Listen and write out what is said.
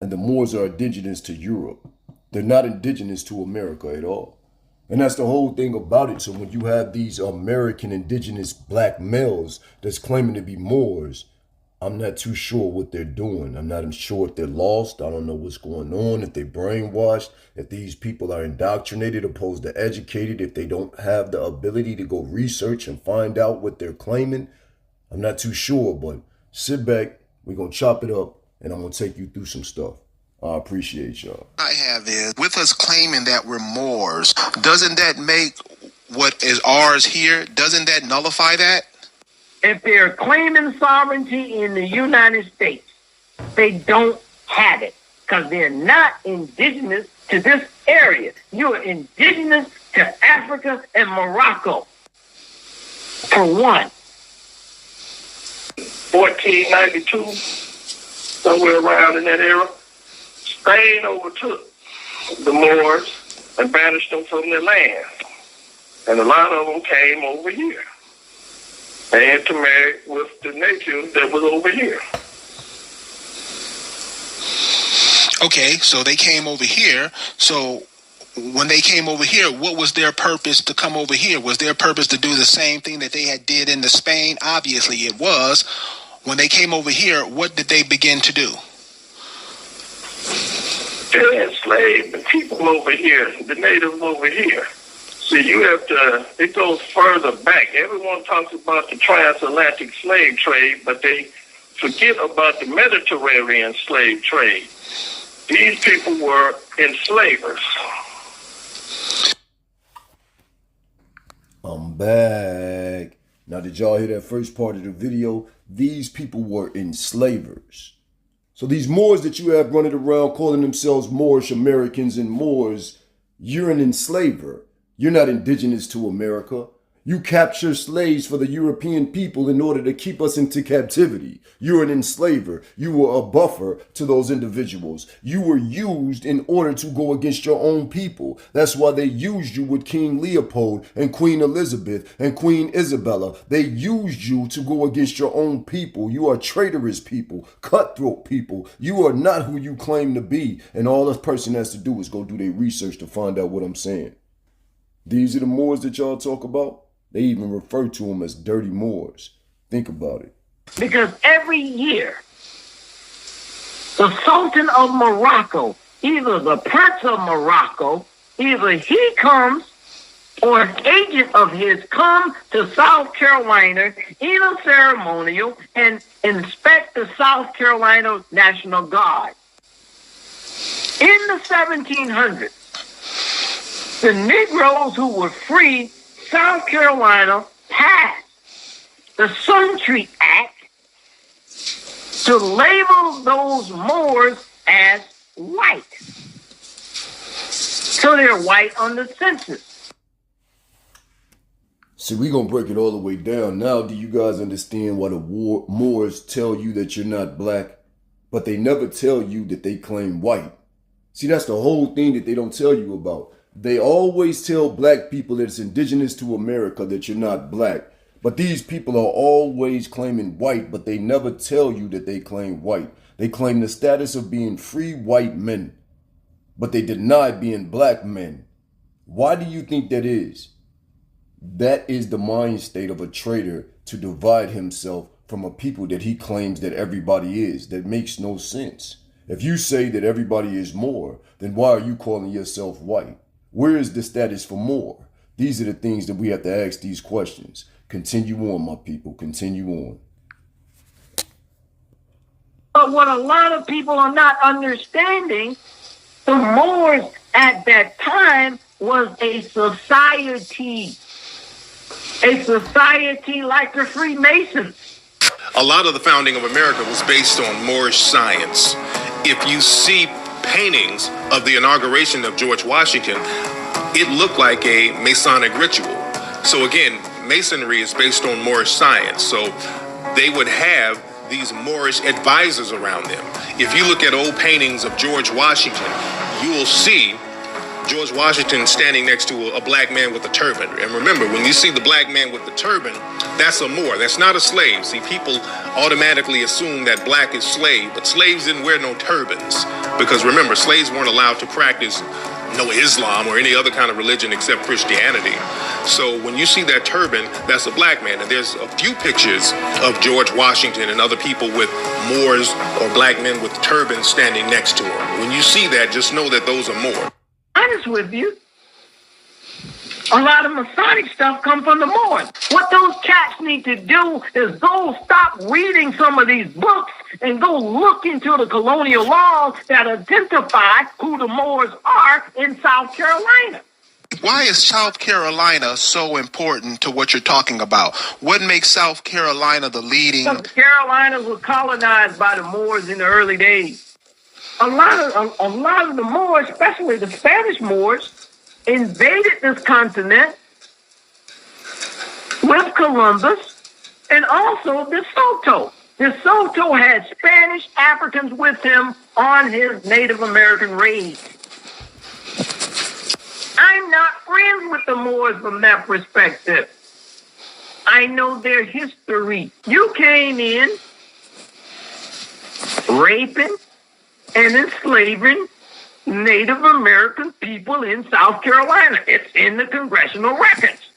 And the Moors are indigenous to Europe. They're not indigenous to America at all. And that's the whole thing about it. So when you have these American indigenous black males that's claiming to be Moors, I'm not too sure what they're doing. I'm not sure if they're lost. I don't know what's going on, if they're brainwashed, if these people are indoctrinated opposed to educated, if they don't have the ability to go research and find out what they're claiming. I'm not too sure, but sit back. We're going to chop it up, and I'm going to take you through some stuff. I appreciate y'all. I have is, with us claiming that we're Moors, doesn't that make what is ours here, doesn't that nullify that? If they're claiming sovereignty in the United States, they don't have it because they're not indigenous to this area. You are indigenous to Africa and Morocco, for one. 1492, somewhere around in that era, Spain overtook the Moors and banished them from their land. And a lot of them came over here and intermarried with the natives that was over here. Okay, so they came over here. So when they came over here, what was their purpose to come over here? Was their purpose to do the same thing that they had did in the Spain? Obviously it was. When they came over here, what did they begin to do? They enslaved the people over here, the natives over here. See, you have to, it goes further back. Everyone talks about the transatlantic slave trade, but they forget about the Mediterranean slave trade. These people were enslavers. I'm back. Now, did y'all hear that first part of the video? These people were enslavers. So these Moors that you have running around calling themselves Moorish Americans and Moors, you're an enslaver. You're not indigenous to America. You capture slaves for the European people in order to keep us into captivity. You're an enslaver. You were a buffer to those individuals. You were used in order to go against your own people. That's why they used you with King Leopold and Queen Elizabeth and Queen Isabella. They used you to go against your own people. You are traitorous people, cutthroat people. You are not who you claim to be. And all this person has to do is go do their research to find out what I'm saying. These are the Moors that y'all talk about. They even refer to them as dirty Moors. Think about it. Because every year, the Sultan of Morocco, either the Prince of Morocco, either he comes or an agent of his come to South Carolina in a ceremonial and inspect the South Carolina National Guard. In the 1700s, the Negroes who were free, South Carolina passed the Suntree Act to label those Moors as white. So they're white on the census. See, we're going to break it all the way down. Now, do you guys understand why the Moors tell you that you're not black, but they never tell you that they claim white? See, that's the whole thing that they don't tell you about. They always tell black people that it's indigenous to America that you're not black. But these people are always claiming white, but they never tell you that they claim white. They claim the status of being free white men, but they deny being black men. Why do you think that is? That is the mind state of a traitor to divide himself from a people that he claims that everybody is. That makes no sense. If you say that everybody is Moor, then why are you calling yourself white? Where is the status for Moor? These are the things that we have to ask these questions. Continue on, my people. Continue on. But what a lot of people are not understanding, the Moors at that time was a society like the Freemasons. A lot of the founding of America was based on Moorish science. If you see paintings of the inauguration of George Washington, it looked like a Masonic ritual. So again, Masonry is based on Moorish science. So they would have these Moorish advisors around them. If you look at old paintings of George Washington, you will see George Washington standing next to a black man with a turban. And remember, when you see the black man with the turban, that's a Moor. That's not a slave. See, people automatically assume that black is slave, but slaves didn't wear no turbans. Because remember, slaves weren't allowed to practice no Islam or any other kind of religion except Christianity. So when you see that turban, that's a black man. And there's a few pictures of George Washington and other people with Moors or black men with turbans standing next to him. When you see that, just know that those are Moors. Honest with you, a lot of Masonic stuff come from the Moors. What those cats need to do is go stop reading some of these books and go look into the colonial laws that identify who the Moors are in South Carolina. Why is South Carolina so important to what you're talking about? What makes South Carolina the leading? The Carolinas were colonized by the Moors in the early days. A lot of the Moors, especially the Spanish Moors, invaded this continent with Columbus and also De Soto. De Soto had Spanish Africans with him on his Native American raids. I'm not friends with the Moors from that perspective. I know their history. You came in raping and enslaving Native American people in South Carolina. It's in the congressional records.